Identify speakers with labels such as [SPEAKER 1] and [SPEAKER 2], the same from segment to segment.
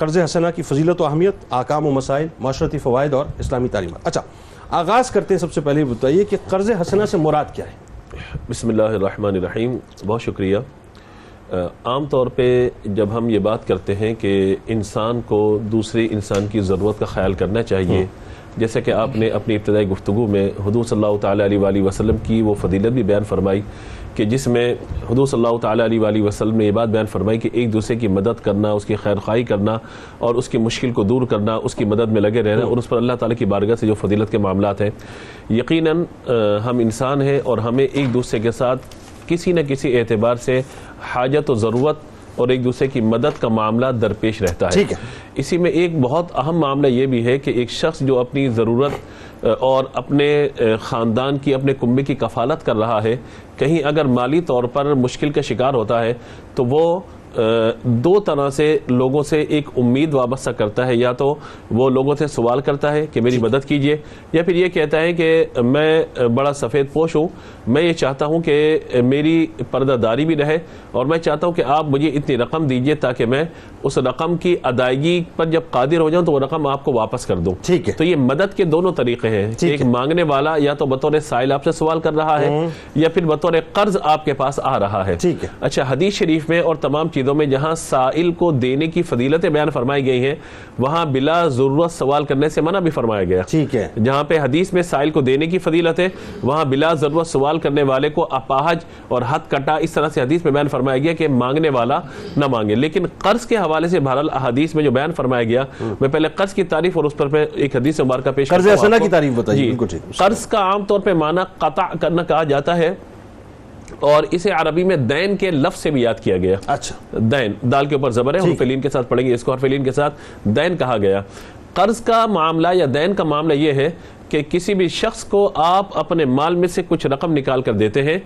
[SPEAKER 1] قرض حسنہ کی فضیلت و اہمیت، احکام و مسائل، معاشرتی فوائد اور اسلامی تعلیمات۔ اچھا، آغاز کرتے ہیں، سب سے پہلے بتائیے کہ قرض حسنہ سے مراد کیا ہے؟
[SPEAKER 2] بسم اللہ الرحمن الرحیم۔ بہت شکریہ۔ عام طور پہ جب ہم یہ بات کرتے ہیں کہ انسان کو دوسرے انسان کی ضرورت کا خیال کرنا چاہیے، جیسے کہ آپ نے اپنی ابتدائی گفتگو میں حضور صلی اللہ تعالیٰ علیہ وآلہ وسلم کی وہ فضیلت بھی بیان فرمائی کہ جس میں حضور صلی اللہ تعالیٰ علیہ وآلہ وسلم نے یہ بات بیان فرمائی کہ ایک دوسرے کی مدد کرنا، اس کی خیر خواہی کرنا اور اس کی مشکل کو دور کرنا، اس کی مدد میں لگے رہنا اور اس پر اللہ تعالیٰ کی بارگاہ سے جو فضیلت کے معاملات ہیں، یقیناً ہم انسان ہیں اور ہمیں ایک دوسرے کے ساتھ کسی نہ کسی اعتبار سے حاجت و ضرورت اور ایک دوسرے کی مدد کا معاملہ درپیش رہتا ہے۔ اسی میں ایک بہت اہم معاملہ یہ بھی ہے کہ ایک شخص جو اپنی ضرورت اور اپنے خاندان کی، اپنے کنبے کی کفالت کر رہا ہے، کہیں اگر مالی طور پر مشکل کا شکار ہوتا ہے تو وہ دو طرح سے لوگوں سے ایک امید وابستہ کرتا ہے، یا تو وہ لوگوں سے سوال کرتا ہے کہ میری مدد کیجئے، یا پھر یہ کہتا ہے کہ میں بڑا سفید پوش ہوں، میں یہ چاہتا ہوں کہ میری پردہ داری بھی رہے اور میں چاہتا ہوں کہ آپ مجھے اتنی رقم دیجئے تاکہ میں اس رقم کی ادائیگی پر جب قادر ہو جاؤں تو وہ رقم آپ کو واپس کر دوں۔ تو یہ مدد کے دونوں طریقے ہیں، ایک مانگنے والا یا تو بطور سائل آپ سے سوال کر رہا ہے یا پھر بطور قرض آپ کے پاس آ رہا ہے۔ اچھا، حدیث شریف میں اور تمام چیزوں میں جہاں سائل کو دینے کی فضیلتیں بیان فرمائی گئی ہیں، وہاں بلا ضرورت سوال کرنے سے منع بھی فرمایا گیا۔ جہاں پہ حدیث میں سائل کو دینے کی فضیلت ہے، وہاں بلا ضرورت سوال کرنے والے کو اپاہج اور حد کٹا اس طرح سے حدیث میں بیان فرمایا گیا کہ مانگنے والا نہ مانگے۔ لیکن قرض کے حوالے سے بہرحال حدیث میں جو بیان فرمایا گیا، میں پہلے قرض کی تعریف اور اس پر ایک حدیث مبارکہ پیش کرتا ہوں۔
[SPEAKER 1] قرض حسنہ کی تعریف بتائیے۔
[SPEAKER 2] قرض کا عام طور پہ معنی قطع کرنا کہا جاتا ہے اور اسے عربی میں دین کے لفظ سے بھی یاد کیا گیا۔ اچھا، دین دال کے اوپر زبر ہے، حرف لین کے ساتھ پڑھیں گے اس کو، حرف لین کے ساتھ دین کہا گیا۔ قرض کا معاملہ یا دین کا معاملہ یہ ہے کہ کسی بھی شخص کو آپ اپنے مال میں سے کچھ رقم نکال کر دیتے ہیں،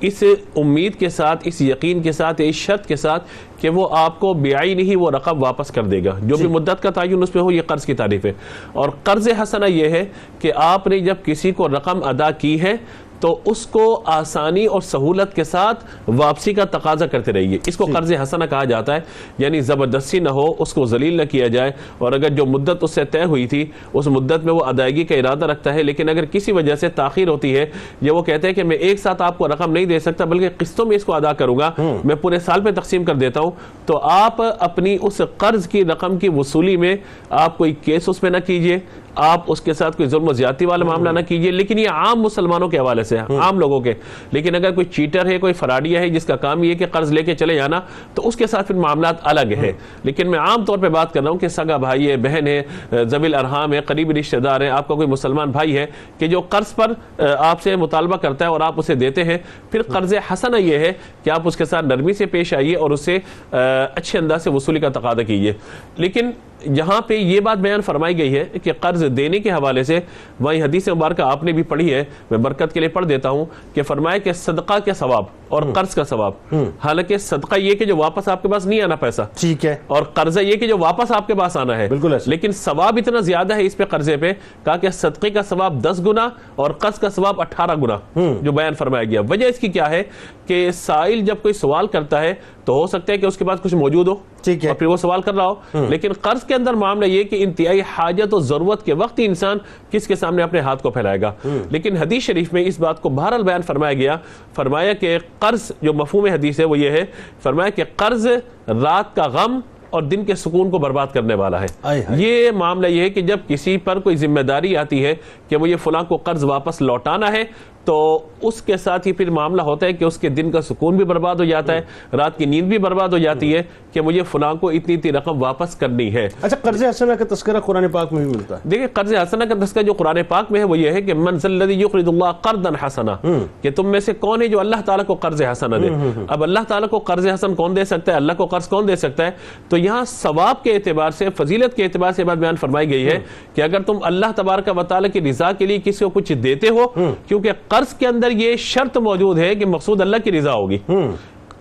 [SPEAKER 2] اس امید کے ساتھ، اس یقین کے ساتھ، اس شرط کے ساتھ کہ وہ آپ کو بعین ہی وہ رقم واپس کر دے گا، جو بھی مدت کا تعین اس میں ہو، یہ قرض کی تعریف ہے۔ اور قرض حسنہ یہ ہے کہ آپ نے جب کسی کو رقم ادا کی ہے تو اس کو آسانی اور سہولت کے ساتھ واپسی کا تقاضا کرتے رہیے، اس کو قرض حسنہ کہا جاتا ہے۔ یعنی زبردستی نہ ہو، اس کو ذلیل نہ کیا جائے، اور اگر جو مدت اس سے طے ہوئی تھی اس مدت میں وہ ادائیگی کا ارادہ رکھتا ہے، لیکن اگر کسی وجہ سے تاخیر ہوتی ہے یا وہ کہتے ہیں کہ میں ایک ساتھ آپ کو رقم نہیں دے سکتا بلکہ قسطوں میں اس کو ادا کروں گا، میں پورے سال پہ تقسیم کر دیتا ہوں، تو آپ اپنی اس قرض کی رقم کی وصولی میں آپ کوئی کیس اس پہ نہ کیجئے، آپ اس کے ساتھ کوئی ظلم و زیادتی والا معاملہ نہ کیجئے۔ لیکن یہ عام مسلمانوں کے حوالے سے، عام لوگوں کے، لیکن اگر کوئی چیٹر ہے، کوئی فراڈیا ہے جس کا کام یہ کہ قرض لے کے چلے جانا، تو اس کے ساتھ پھر معاملات الگ ہے۔ لیکن میں عام طور پہ بات کر رہا ہوں کہ سگا بھائی ہے، بہن ہے، ذوی الارحام ہے، قریبی رشتہ دار ہیں، آپ کا کوئی مسلمان بھائی ہے کہ جو قرض پر آپ سے مطالبہ کرتا ہے اور آپ اسے دیتے ہیں، پھر قرض حسنہ یہ ہے کہ آپ اس کے ساتھ نرمی سے پیش آئیے اور اسے اچھے انداز سے وصولی کا تقاضا کیجیے۔ لیکن یہاں پہ یہ بات بیان فرمائی گئی ہے کہ قرض دینے کے حوالے سے، وہی حدیث مبارکہ آپ نے بھی پڑھی ہے، میں برکت کے لیے پڑھ دیتا ہوں کہ فرمایا کہ صدقہ کے ثواب اور قرض کا ثواب، حالانکہ صدقہ یہ کہ جو واپس آپ کے پاس نہیں آنا پیسہ، ٹھیک ہے، اور قرضہ یہ کہ جو واپس آپ کے پاس آنا ہے، لیکن ثواب اتنا زیادہ ہے اس پہ قرضے پہ، کہا کہ صدقے کا ثواب 10 گنا اور قرض کا ثواب 18 گنا جو بیان فرمایا گیا۔ وجہ اس کی کیا ہے کہ سائل جب کوئی سوال کرتا ہے تو ہو سکتا ہے کہ اس کے پاس کچھ موجود ہو اور پھر وہ سوال کر رہا ہو، لیکن قرض کے اندر معاملہ یہ کہ انتہائی حاجت و ضرورت کے وقت ہی انسان کس کے سامنے اپنے ہاتھ کو پھیلائے گا۔ لیکن حدیث شریف میں اس بات کو بہرحال بیان فرمایا گیا، فرمایا کہ قرض جو مفہوم حدیث ہے وہ یہ ہے، فرمایا کہ قرض رات کا غم اور دن کے سکون کو برباد کرنے والا ہے۔ یہ معاملہ یہ ہے کہ جب کسی پر کوئی ذمہ داری آتی ہے کہ مجھے فلاں کو قرض واپس لوٹانا ہے، تو اس کے ساتھ ہی پھر معاملہ ہوتا ہے کہ اس کے دن کا سکون بھی برباد ہو جاتا ہے، رات کی نیند بھی برباد ہو جاتی ہے کہ مجھے فلاں کو اتنی اتنی رقم واپس کرنی ہے۔
[SPEAKER 1] اچھا، قرض حسنہ کا تذکرہ قرآن پاک میں بھی ملتا ہے؟
[SPEAKER 2] دیکھیں، قرض حسنہ کا تذکرہ جو قرآن پاک میں ہے وہ یہ ہے کہ من ذا الذی یقرض اللہ قرضا حسنا، کہ تم میں سے کون ہے جو اللہ تعالیٰ کو قرض حسنہ دے۔ اب اللہ تعالیٰ کو قرض حسن کون دے سکتا ہے؟ اللہ کو قرض کون دے سکتا ہے؟ تو یہاں ثواب کے اعتبار سے، فضیلت کے اعتبار سے بات بیان فرمائی گئی ہے کہ اگر تم اللہ تبارک و تعالیٰ کی رضا کے لیے کسی کو کچھ دیتے ہو، کیونکہ قرض کے اندر یہ شرط موجود ہے کہ مقصود اللہ کی رضا ہوگی،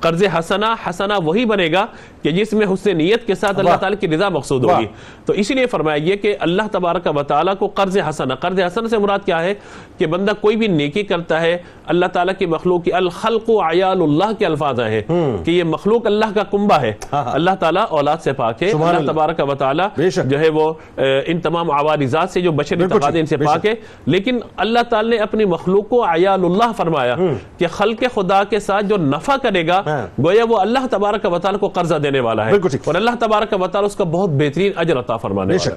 [SPEAKER 2] قرض حسنہ وہی بنے گا کہ جس میں حسن نیت کے ساتھ اللہ تعالیٰ کی رضا مقصود ہوگی. تو اسی لیے فرمایا یہ کہ اللہ تبارک و تعالیٰ کو قرض حسنہ سے مراد کیا ہے کہ بندہ کوئی بھی نیکی کرتا ہے اللہ تعالیٰ کی مخلوق کی الخلق عیال اللہ کے الفاظ ہیں کہ یہ مخلوق اللہ کا کنبہ ہے. اللہ تعالیٰ اولاد سے پاک ہے, اللہ تبارک و تعالیٰ جو ہے وہ ان تمام عوارضات سے جو بشری تقاضے ان سے پاک ہے, لیکن اللہ تعالیٰ نے اپنی مخلوق کو عیال اللہ فرمایا کہ خلق خدا کے ساتھ جو نفع کرے گا گویا وہ اللہ تبارک و تعالیٰ کو قرضہ دینے والا ہے, اور اللہ تبارک و تعالیٰ اس کا بہت بہترین اجر عطا فرمانے والا ہے.